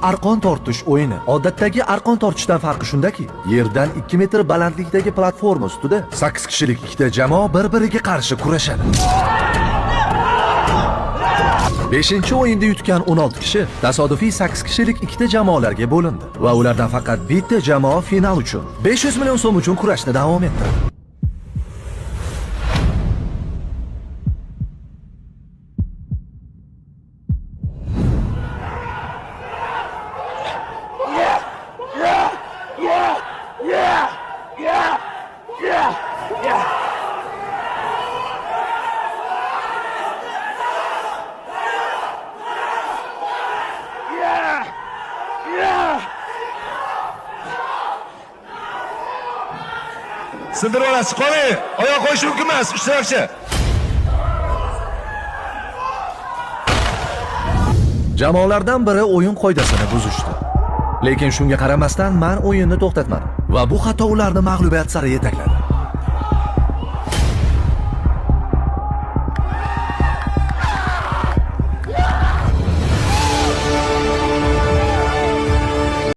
arqon tortish o'yini. Odatdagi arqon tortishdan farqi shundaki, yerdan 2 metr balandlikdagi platforma ustida 8 kishilik ikkita jamoa bir-biriga qarshi kurashadi. 5-o'yinda yutgan 16 kishi tasodifiy 8 kishilik ikkita jamoalarga bo'lindi va ulardan faqat bitta jamoa final uchun 500 million so'm uchun kurashni davom ettirdi. Sindirib olasiz, qoling. Oyoq qo'yish mumkin emas, ishtirokchi. Jamoalardan biri o'yin qoidasini buzishdi. Lekin shunga qaramasdan men o'yinni to'xtatmadim va bu xato ularni mag'lubiyat sari yetakladi.